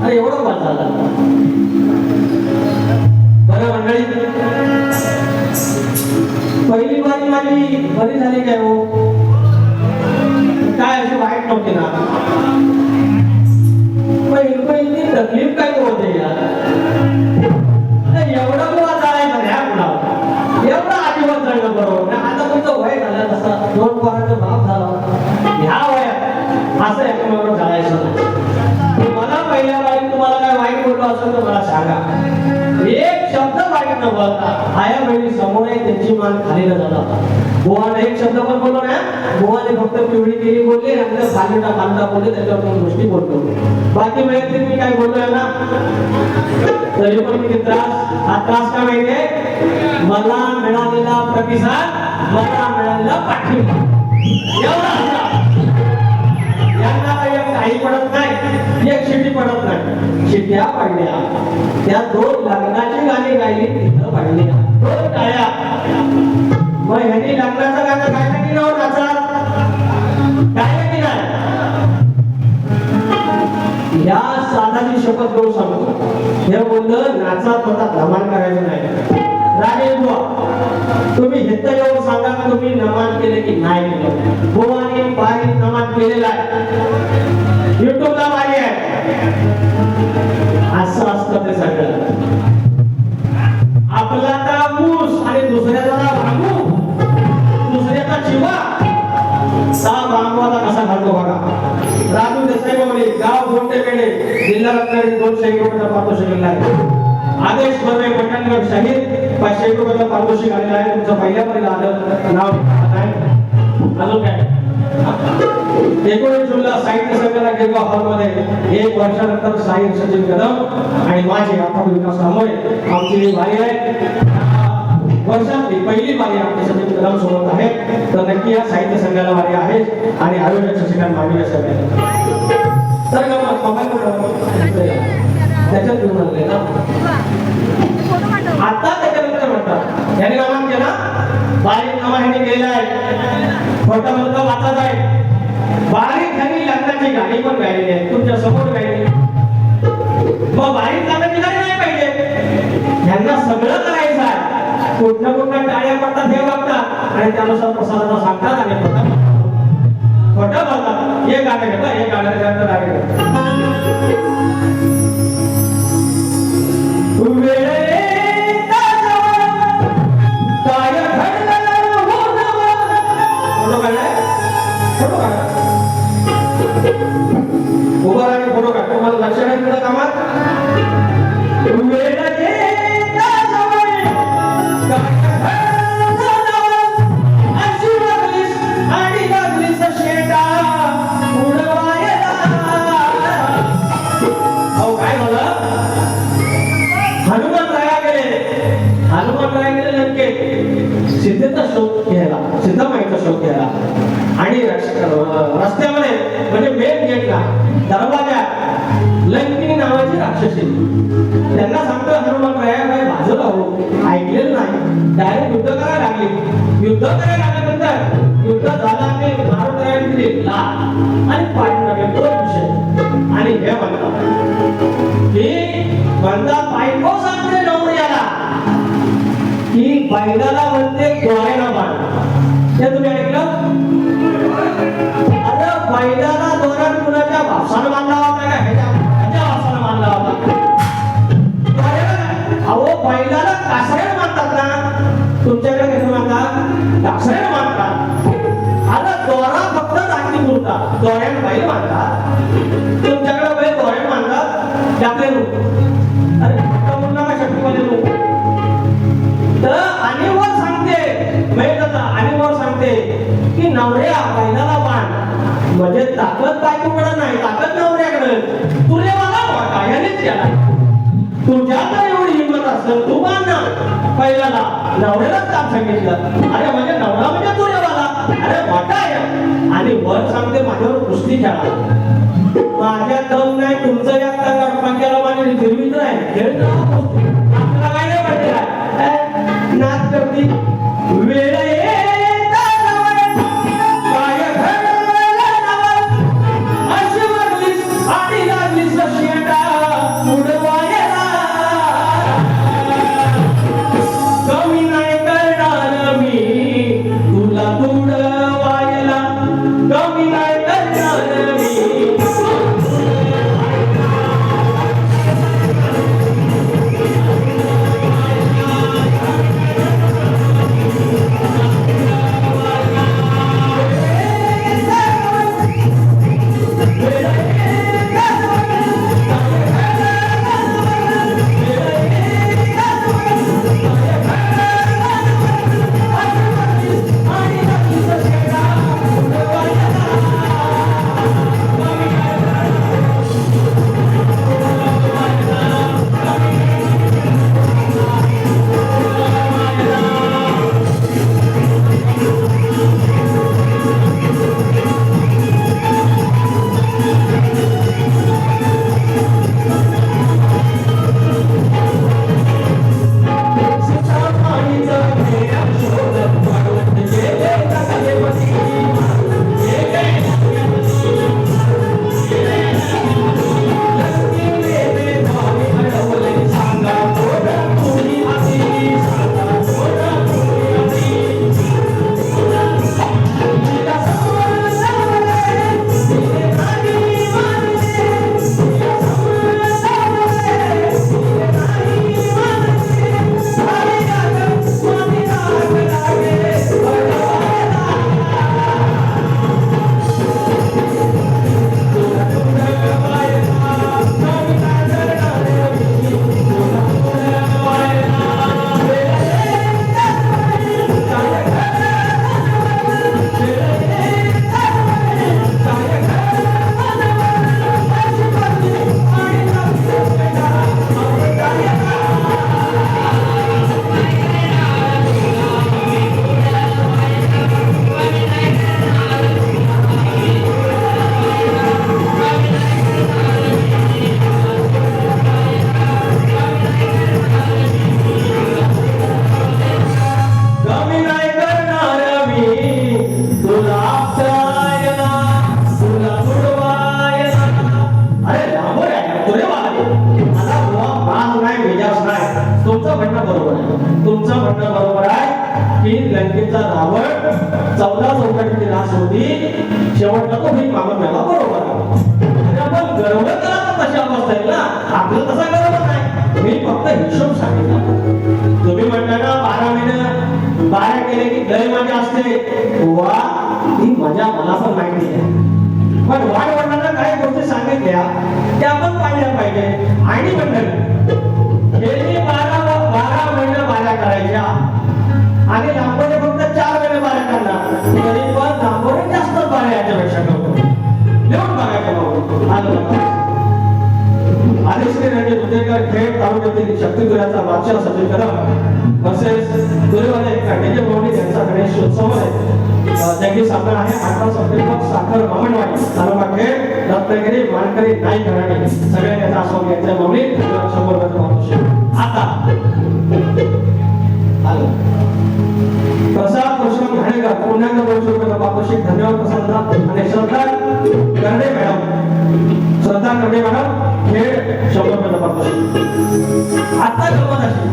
अरे एवढं पाच झाला. बरं मंडळी, पहिली बारी माझी बरी झाली काय हो? काय अशी वाईट नव्हती ना? पहिली तकलीफ काय होते यार? एवढं बुवा जायचं ह्या गुलाब एवढं आजीवन जळलं बरोबर. आता तुमचं वय झालं तसं 2 पोरांचं बाप झाला. ह्या वयात असं एकमेकांवर जायचं नाही. मला पहिल्या बारी तुम्हाला काय वाईट बोललो असेल तर मला सांगा. एक शब्द वाईट न बोलता आया बहिणी समोर आहे त्यांची मान खाली न झाला. बुवाने एक शब्द पण बोललो ना. बुवाने फक्त पिवळी केली बोलले आणि पालटा बोलले त्याच्यावर 2 गोष्टी बोलतो. बाकी वैयक्तिक मी काय बोलतोय ना तरी पण किती त्रास. हा त्रास का माहितीये? मला मिळालेला प्रतिसाद, मला मिळालेला पाठिंबा एवढा. यांना काही पडत नाही, एक शिट्टी पडत नाही. शिट्ट्या पाडल्या त्या 2 लग्नाची गाणी गायली तिथं पाडल्या 2 टाळ्या. मग ह्यांनी लग्नाचं गाणं गायलं की नाही नाचात? गायलं की नाही? या साधाची शपथ करून सांगतो. हे बोललं नाचात होता धमाल करायचं नाही. राजे बुवा तुम्ही हित येऊन सांगा तुम्ही नमान केले की नाही केलं? बुवाने बारीक नमान केलेला आहे, युट्यूबला बारी आहे. असं असतं ते सगळं. आपला तर मूस आणि दुसऱ्याचा भांगू, दुसऱ्याचा चिवा भांगवाला कसा घालतो बघा. राजू देसाई बोलले गाव गोंटे पेढे जिल्हा रत्नागिरी 200 रुपयाचा पारितोषिक दिला आहे. आदेश बर्वे पटणकर शहीद 500 रुपयाचा पारितोषिक आलेला आहे. तुमचं पहिल्या पहिला आलं नाव काय अजून काय? 19 जूनला साहित्य संमेलनाला गिरगाव हॉलमध्ये 1 वर्षानंतर साहित्य सचिन कदम आणि माझे आपण विकास कांबळे आमची ही वारी आहे. वर्षातली पहिली वारी आमच्या सचिन कदम सोबत आहे. तर नक्की या साहित्य संघाला वारी आहे आणि आयोजक शशिकांत मांडवे साहेब. तर त्याच्यात घेऊन आले ना आता त्याच्यानंतर म्हणतात याने नमन केला. बारीक नमन ह्यांनी केलेला आहे. खोटं बोलता वाचत आहे. बारीक ह्यांनी लग्नाची गाणी पण गायलेली आहे तुमच्या समोर गायली. मग बारीक लग्नाची गाणी नाही पाहिजे, ह्यांना सगळं करायचं आहे. कुठल्या कुठल्या टाळ्या पडतात हे बघतात आणि त्यानुसार प्रसादाला सांगतात आणि खोटं बोलतात. हे गाणं घेतात, हे गाणं घेतात. उभा राहणे फोटो काढ. तुम्हाला लक्ष नाही दिलं कामात सिद्धेचा शोध घ्यायला, सिद्धमाईचा शोध घ्यायला आणि रस्त्यामध्ये म्हणजे मेन गेटला दरवाजा लंकिनी नावाची राक्षसी त्यांना सांगतो हनुमान राया बाजूला हो. ऐकलेलं नाही. डायरेक्ट युद्ध करायला लागली. युद्ध करायला लागल्यानंतर युद्ध झाला आणि मारून करायला दिली लाल आणि पाडून टाकले. तो विषय आणि हे म्हणतात की म्हणता बायको सांगते नवऱ्याला की बैलाला म्हणते दोऱ्याला बांध. हे तुम्ही ऐकलं? अरे बैलाला दोऱ्या कुणाच्या भाषानं बांधला होता का ह्याच्या भाषानं बांधला होता? अहो बैलाला कासऱ्यानं बांधतात ना, तुमच्याकडे कसं बांधतात? कासऱ्यानं बांधतात. आता दोरा फक्त राखी पुरता दोऱ्यानं बैल बांधतात. तुमच्याकडे बैल दोऱ्यानं बांधतात आपले लोक. अरे फक्त मुलगा का शक्तीमध्ये लोक तर आणि वर सांगते मैदाना आणि वर सांगते की नवऱ्या बैलाला बांध म्हणजे ताकद बायकोकडे नाही, ताकद नवऱ्याकडे. तुझे मला वाटा यानेच केला. तुझ्याकडे एवढी हिंमत असेल तू बांध ना बैलाला. नवऱ्यालाच काम सांगितलं. अरे म्हणजे नवरा म्हणजे तुझ्यावाला. अरे वाटा आहे आणि वर सांगते माझ्यावर कुस्ती खेळा. माझ्या दम नाही तुमचं एकटा गडपाक्याला माझ्या फिरवीत नाही खेळ आपल्याला काय नाही पाहिजे नाच करती वेळ येता काय घडलं अशी लंकेचा रावण 14 चौकटीची रास होती, शेवटला तो भीक मागून मिळाला. बरोबर. अरे आपण गर्व करा तर तशी अवस्था आहे ना, आपलं तसा गर्व नाही. मी फक्त हिशोब सांगितला. तुम्ही म्हणता ना 12 महिने 12 केले की लय मजा असते. वा, ही मजा मला पण माहिती आहे. पण वाढवणाऱ्या काही गोष्टी सांगितल्या त्या आपण पाहिल्या पाहिजे. आणि मंडळी हे जे 12 महिने बाऱ्या करायच्या आणि लांबोरे फक्त 4 महिने बाऱ्या करणार, तरी पण लांबोरे जास्त बाऱ्या याच्यापेक्षा करतो. लिहून बघायचं आलं. आधी श्री रणजित उदयकर खेड तालुक्यातील शक्तिगुराचा बादशाह सचिन कदम वर्सेस गुरुवाले काटेचे मोहनी यांचा गणेश उत्सव आहे. जंगी सामना आहे 18 सप्टेंबर साखर मामणवाडी तालुका खेड रत्नागिरी मानकरी नाईक घराणे सगळ्या याचा आस्वाद घ्यायचा मामली 100 रुपये पावशे. आता आलो प्रसाद कृष्ण घाणेकर पुन्हा 200 रुपये पावशे. धन्यवाद प्रसादला. आणि श्रद्धा कर्डे मॅडम खेड 100 रुपये पावशे. आता गमत अशी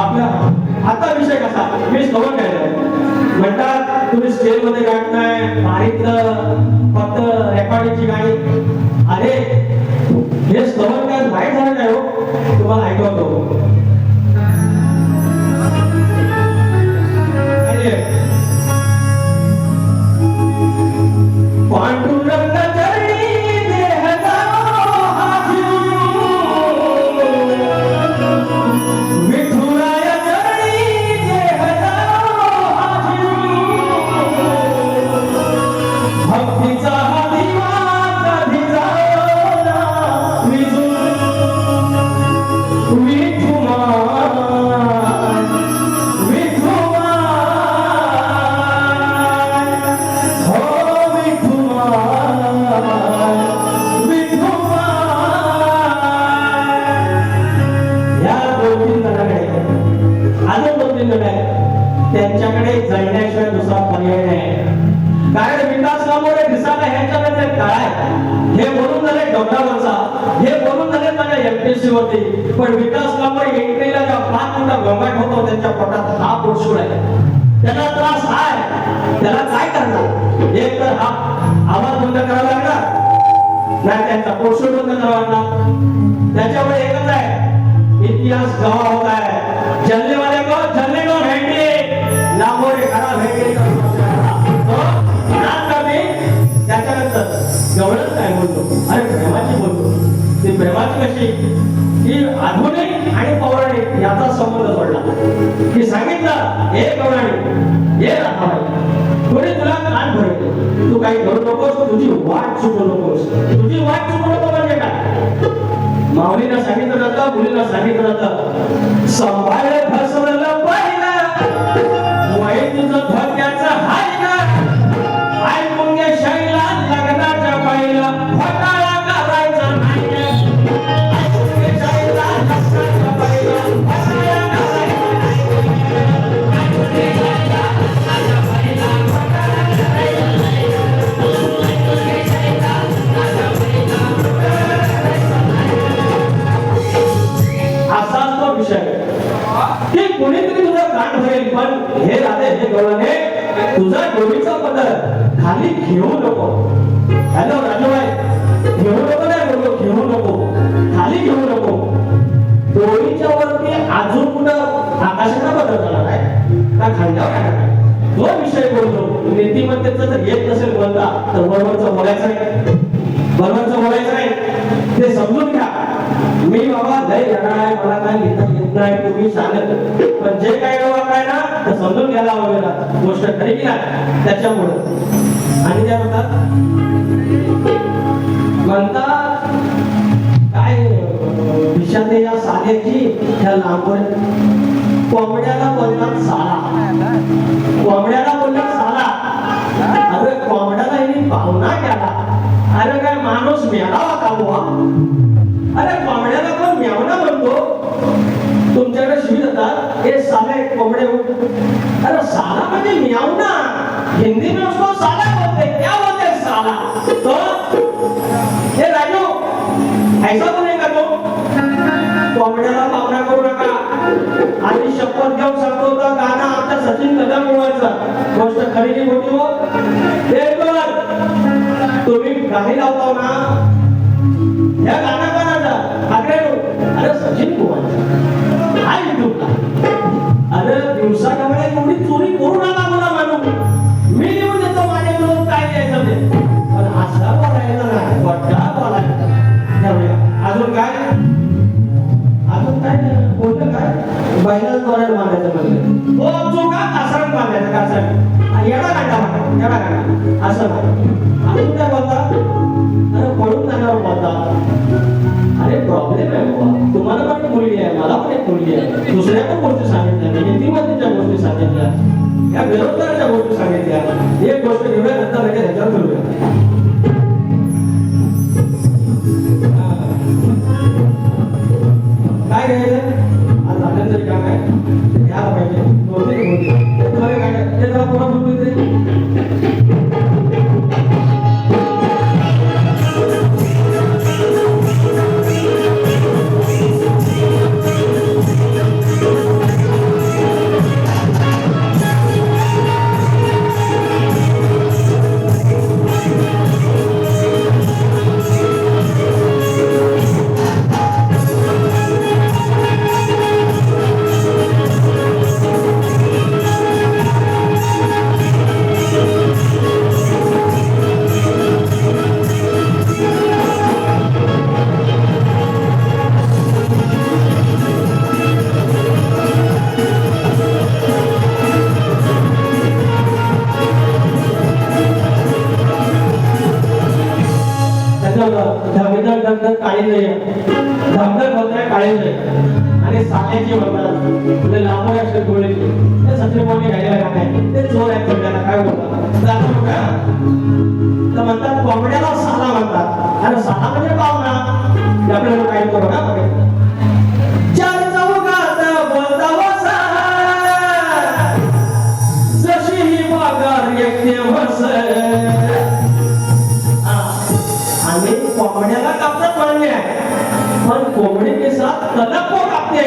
आपला आता विषय कसा, मी स्तवन केलं म्हणतात तुम्ही स्टेज मध्ये गात नाही, मारीतलं फक्त रेकॉर्डिंगची गाणी. अरे हे स्तवन काय वाईट झालं नाही हो, तुम्हाला ऐकवतो. पांडुरंग चरणी देह जाओ हाजी, विठुराय चरणी देह जाओ हाजी, भक्तीचा हा दिवा कधी जाओ विझून, विठुमाय त्यांच्याकडे जळण्याशिवाय दुसरा पर्याय नाही. कारण विकास कामोरे दिसायला ह्याच्यामध्ये काय हे बोलून झाले डोंगरावरचा, हे बोलून झाले माझ्या एमपीएससी वरती. पण विकास कामोरे एंट्रीला जेव्हा 5 मोठा गोंगाट होतो त्यांच्या पोटात हा पोटशूळ आहे, त्याला त्रास आहे. त्याला काय करणार, एक तर हा आवाज बंद करावा लागणार, नाही त्यांचा पोटशूळ बंद करावा लागणार. त्याच्यामुळे एकच आहे, इतिहास गवा होत आहे. जल्लेवाले को जल्ले को भेटले, लांबोरे खरा भेटले. त्याच्यानंतर एवढंच काय बोलतो, अरे प्रेमाची बोलतो. ती प्रेमाची कशी की आधुनिक आणि पौराणिक याचा संबंध जोडला. की सांगितलं हे पौराणिक हे राधाबाई, कोणी तुला कान भरवते, तू काही करू नकोस, तुझी वाट चुकू नकोस. तुझी वाट चुकू नको म्हणजे काय, माऊलीला सांगितलं जातं, मुलीला सांगितलं जातं, सांभाळ फसवलं पाहिलं वाई तुझं धोक्याचं हाय का, ऐकून घे शैला लग्नाच्या पहिलं फटाळा करायचा नाही. ऐकून घे शैला लग्नाच्या पहिलं फटाळा करायचा नाही. ऐकून घे शैला लग्नाच्या पहिलं फटाळा करायचा नाही. ऐकून घे शैला लग्नाच्या पहिलं फटाळा करायचा नाही. असाच तो विषय की कोणीतरी तुझं कान भरेल, पण हे राधे हे गवळणे तुझा डोळीचा पदर खाली घेऊ नको. हॅलो राजूबाई, घेऊ नको नाही बोलतो, घेऊ नको, खाली घेऊ नको. डोळीच्या वरती अजून कुठं आकाशाचा बदल झाला नाही का, खांद्यावर आहे तो विषय बोलतो. नीतिमत्तेचं जर येत नसेल बोलता तर बरोबरचं बोलायचं नाही, बरोबरचं बोलायचं नाही, ते समजून घ्या. मी बाबा लय येणार आहे, मला काय लिहिता येत नाही, तुम्ही सांगत, पण जे काही काय ना ते समजून घ्यायला हवं गोष्ट खरी की नाही. त्याच्यामुळे आणि काय म्हणतात काय विषादे या साल्याची त्या लांबवर कोंबड्याला बोलतात साला, कोंबड्याला बोलतात साला. अरे कोंबड्याला यांनी पाहुणा केला, अरे काय माणूस मेळावा का बुवा. अरे कोंबड्याला कोण म्यावना म्हणतो, तुमच्याकडे शिवी देतात हे साले कोंबडे. अरे साला म्हणजे म्यावना, हिंदी में उसको साला बोलते, क्या बोलते साला. तो हे राजू ऐसा बोलेगा तो, कोंबड्याला पाहुणा करू नका. आणि शपथ घेऊन सांगतो तर गाणं आमच्या सचिन कदम मिळवायचं गोष्ट खरी की खोटी हो तुम्ही गाणी लावता ना या गाणं गाण्याचा अरे सचिन कुमार काय युट्यूबला अरे दिवसा कामाला एवढी चोरी करू नका मला म्हणून मी लिहून देतो माझे लोक काय द्यायचं ते पण असा बोलायला नाही वाटता बोलायला अजून काय बोललं काय बैलाच बरड मागायचं म्हणलं हो चुका कासरण मागायचं कासरण येडा काढा असं अजून काय बोलता अरे पळून जाणार बोलता अरे प्रॉब्लेम आहे बाबा तुम्हाला पण एक मुलगी आहे मला पण एक मुलगी आहे दुसऱ्या पण गोष्टी सांगितल्या नीतिमत्तेच्या गोष्टी सांगितल्या या बेरोजगाराच्या गोष्टी सांगितल्या एक गोष्ट घेऊया नंतर लगेच ह्याच्यावर करूया काय घ्यायचं आज झालं तरी काम आहे घ्यायला पाहिजे होते काय ते जरा पुन्हा बोलू आणि साल्याची म्हणतात तुला लांबवर असे डोळेची ते सत्रीपणे घ्यायला काय ते चोर आहेत त्याला काय बोलतात तर म्हणतात कोंबड्याला साला म्हणतात अरे साला म्हणजे पाहुणा आपल्याला काय करू ना चार चौघात बोलता जशी ही पगार एक दिवस आणि कोंबड्याला कापतात म्हणणे पण कोंबडी के साथ तलक को कापते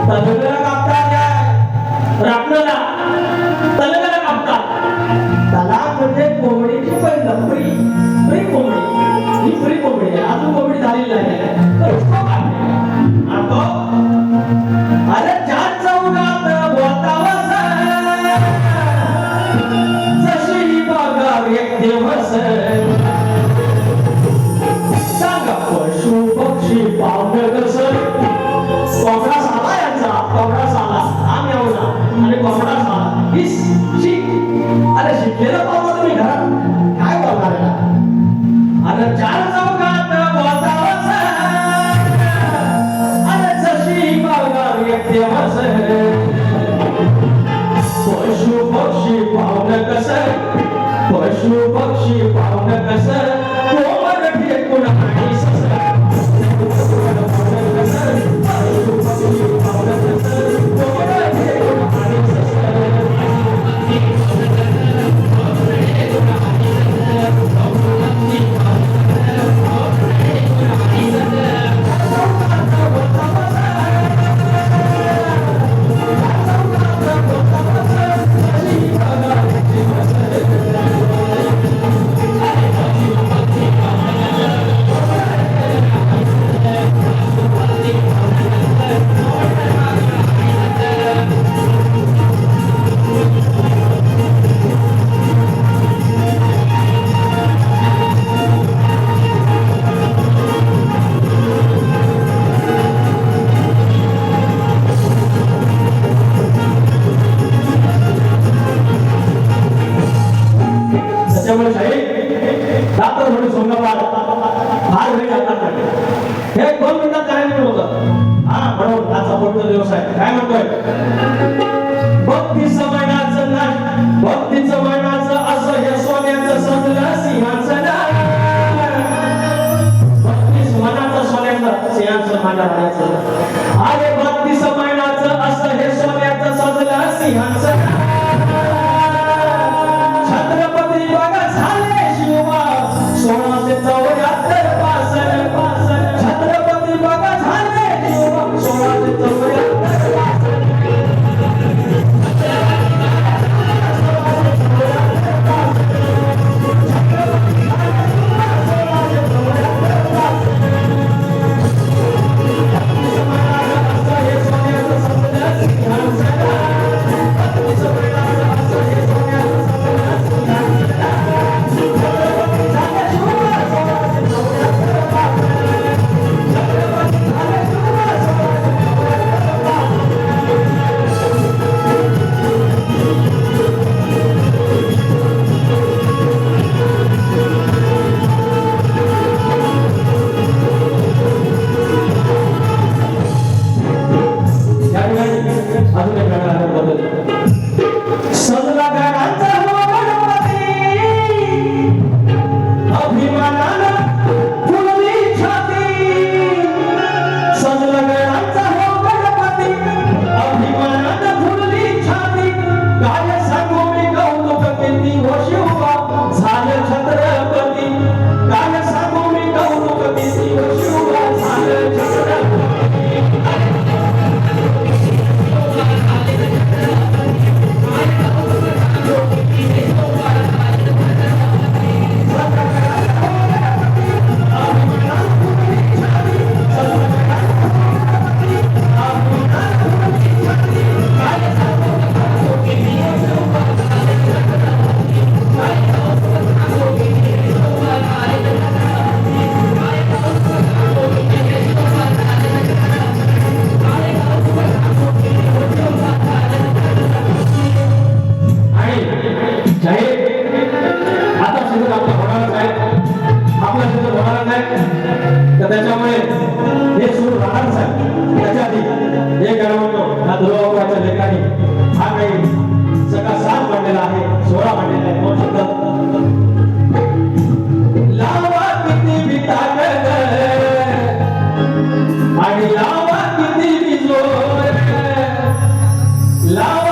तलगला कापतात रापणाला तलगला कापतात तलाक म्हणजे कोंबडीची पहिलं फ्री कोंबडी ही फ्री कोंबडी आहे अजून कोंबडी झालेली नाही तर उसको कापते आता अरे चार चौघात बोलतावस जशी ही पगार एक दिवस पशु पक्षी पावलं कसं कोंबडा साला यांचा कोंबडा साला आम्ही आवडा आणि कोंबडा साला अरे शिकलेलं पावलं तुम्ही घरात काय बोलणार अरे चार चौघात बोलतावस अरे जशी पगार एक दिवस पशु पक्षी पावलं कसं पशु पक्षी पावलं कसं कोंबड टेकून आणि काय म्हणतोय भक्ती समानाचं नाही भक्ती समानाचं असं हे सोन्याचं सजलं सिंहासन भक्ती समानाचं सोन्याचं सिंहासन माझ्या म्हणायचं अरे भक्ती समानाचं असं हे सोन्याचं सजलं सिंहासन छत्रपती बघा झाले शिवा 1674 पासन छत्रपती बघा झाले शिवा 1674 अजून एक गाणं आहे बदल सजला गाण्याचा हो गणपती अभिमानानं फुलली छाती सजला गाण्याचा हो गणपती अभिमानानं फुलली छाती काय सांगू मी कौतुक किती हो शिवा झालं छत्रपती काय सांगू मी कौतुक किती हो शिवा झालं छत्रपती तर त्याच्यामुळे हे सुरू राहणारच आहे त्याच्या आधी हे गाणं म्हणतो या दुर्वाच्या लेखाने हा काही सगळा साथ मांडलेला आहे सोहळा मांडलेला आहे दोन शब्द लावा किती बिताक आणि लावा किती बिजोर लावा